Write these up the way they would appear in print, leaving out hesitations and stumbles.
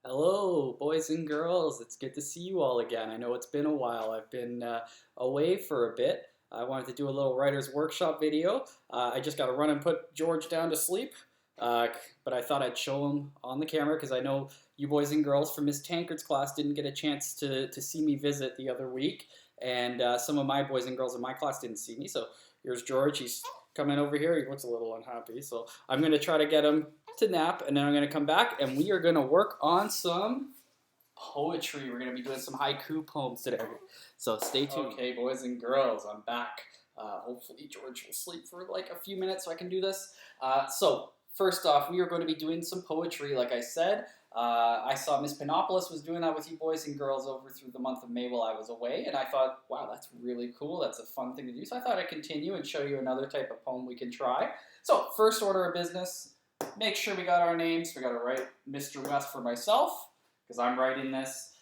Hello, boys and girls. It's good to see you all again. I know it's been a while. I've been away for a bit. I wanted to do a little writer's workshop video. I just got to run and put George down to sleep, uh, but I thought I'd show him on the camera because I know you boys and girls from Miss Tankard's class didn't get a chance to see me visit the other week, and some of my boys and girls in my class didn't see me. So here's George. He's coming over here. He looks a little unhappy. So I'm going to try to get him to nap, and then I'm going to come back, and we are going to work on some poetry. We're going to be doing some haiku poems today. So stay tuned. Okay, boys and girls, I'm back. Hopefully George will sleep for like a few minutes so I can do this. So first off, we are going to be doing some poetry, like I said. I saw Miss Panopoulos was doing that with you boys and girls over through the month of May while I was away, and I thought, wow, that's really cool. That's a fun thing to do. So I thought I'd continue and show you another type of poem we can try. So first order of business, make sure we got our names. We got to write Mr. West for myself because I'm writing this.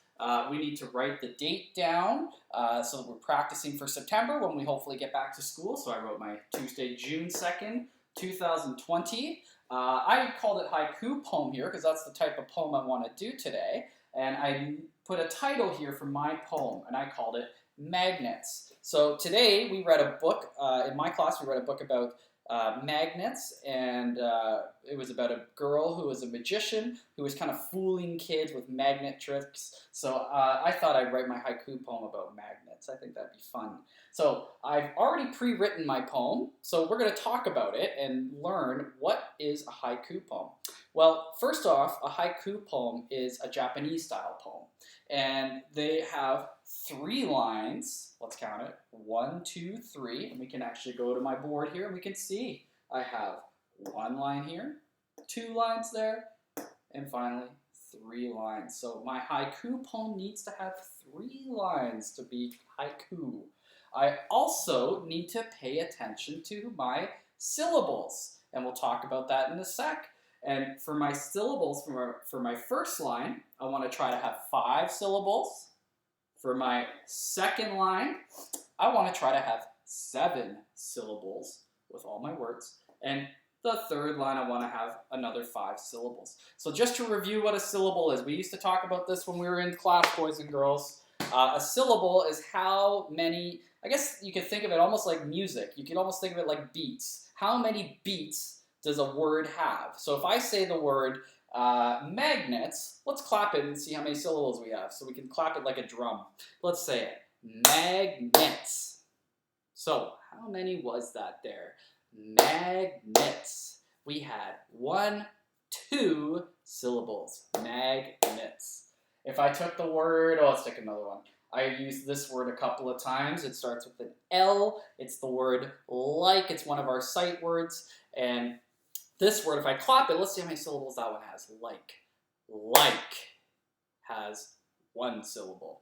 We need to write the date down so that we're practicing for September when we hopefully get back to school. So I wrote my Tuesday, June 2nd, 2020. I called it Haiku Poem here because that's the type of poem I want to do today. And I put a title here for my poem, and I called it Magnets. So today we read a book, in my class we read a book about magnets, and it was about a girl who was a magician who was kind of fooling kids with magnet tricks. So I thought I'd write my haiku poem about magnets. I think that'd be fun. So I've already pre-written my poem, so we're going to talk about it and learn what is a haiku poem. Well, first off, a haiku poem is a Japanese style poem, and they have 3 lines. Let's count it. 1, 2, 3. And we can actually go to my board here and we can see I have 1 line here, 2 lines there, and finally 3 lines. So my haiku poem needs to have 3 lines to be haiku. I also need to pay attention to my syllables, and we'll talk about that in a sec. And for my syllables, for my first line, I want to try to have 5 syllables. For my second line, I want to try to have 7 syllables with all my words. And the third line, I want to have another 5 syllables. So just to review what a syllable is, we used to talk about this when we were in class, boys and girls. A syllable is how many, I guess you could think of it almost like music. You can almost think of it like beats. How many beats does a word have? So if I say the word magnets, let's clap it and see how many syllables we have. So we can clap it like a drum. Let's say it. Magnets. So how many was that there? Magnets. We had 1, 2 syllables. Magnets. If I took the word, let's take another one. I used this word a couple of times. It starts with an L. It's the word like. It's one of our sight words. And this word, if I clap it, let's see how many syllables that one has. Like. Like has 1 syllable.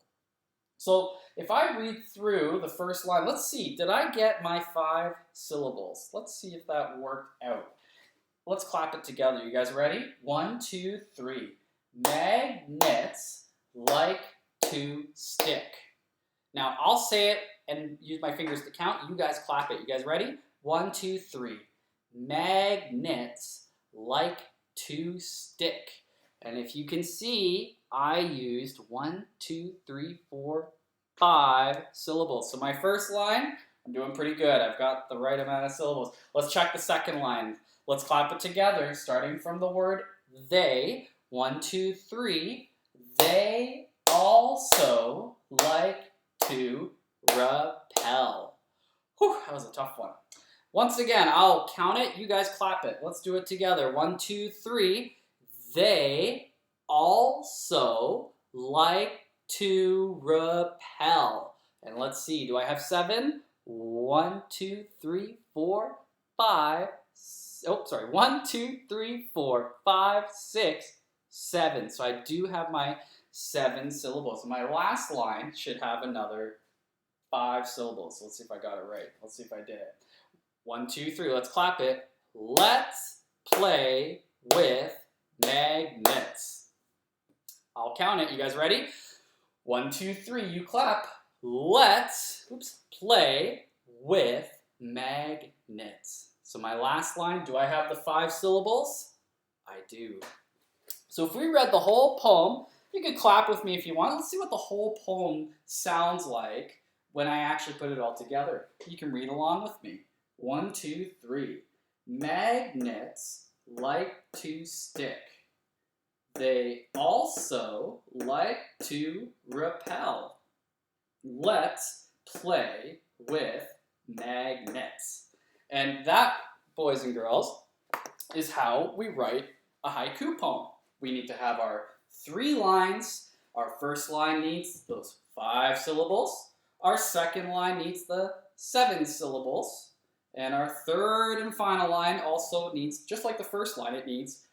So if I read through the first line, let's see, did I get my 5 syllables? Let's see if that worked out. Let's clap it together. You guys ready? 1, 2, 3. Magnets like to stick. Now I'll say it and use my fingers to count. You guys clap it. You guys ready? 1, 2, 3. Magnets like to stick. And if you can see, I used 1, 2, 3, 4, 5 syllables. So my first line, I'm doing pretty good. I've got the right amount of syllables. Let's check the second line. Let's clap it together, starting from the word they. 1, 2, 3. They also like to repel. Whew, that was a tough one. Once again, I'll count it. You guys clap it. Let's do it together. 1, 2, 3. They also like to repel. And let's see, do I have 7? 1, 2, 3, 4, 5. Oh, sorry. 1, 2, 3, 4, 5, 6, 7. So I do have my 7 syllables. My last line should have another 5 syllables. Let's see if I got it right. Let's see if I did it. 1, 2, 3. Let's clap it. Let's play with magnets. I'll count it. You guys ready? 1, 2, 3. You clap. Let's play with magnets. So my last line, do I have the 5 syllables? I do. So if we read the whole poem, you could clap with me if you want. Let's see what the whole poem sounds like when I actually put it all together. You can read along with me. 1, 2, 3. Magnets like to stick. They also like to repel. Let's play with magnets. And that, boys and girls, is how we write a haiku poem. We need to have our 3 lines. Our first line needs those 5 syllables. Our second line needs the 7 syllables. And our third and final line also needs, just like the first line, it needs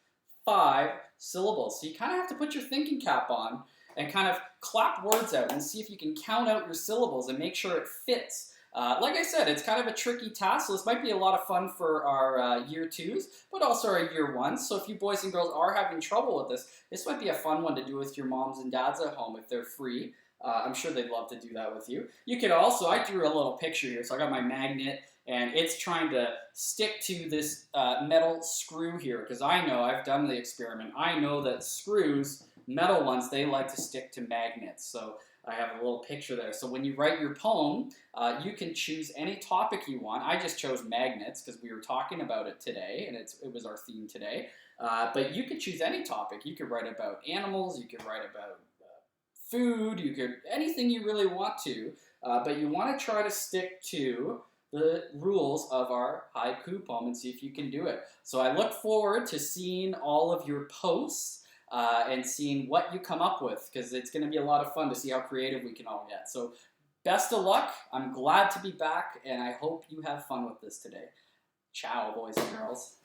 5 syllables. So you kind of have to put your thinking cap on and kind of clap words out and see if you can count out your syllables and make sure it fits. Like I said, it's kind of a tricky task, so this might be a lot of fun for our year 2s, but also our year 1s. So if you boys and girls are having trouble with this might be a fun one to do with your moms and dads at home if they're free. I'm sure they'd love to do that with you. You could also, I drew a little picture here, so I got my magnet, and it's trying to stick to this metal screw here, because I know, I've done the experiment, I know that screws, metal ones, they like to stick to magnets. So I have a little picture there. So when you write your poem, you can choose any topic you want. I just chose magnets because we were talking about it today, and it was our theme today. But you could choose any topic. You could write about animals, you could write about food, you could, anything you really want to, but you want to try to stick to the rules of our haiku poem and see if you can do it. So I look forward to seeing all of your posts and seeing what you come up with, because it's going to be a lot of fun to see how creative we can all get. So best of luck. I'm glad to be back, and I hope you have fun with this today. Ciao, boys and girls.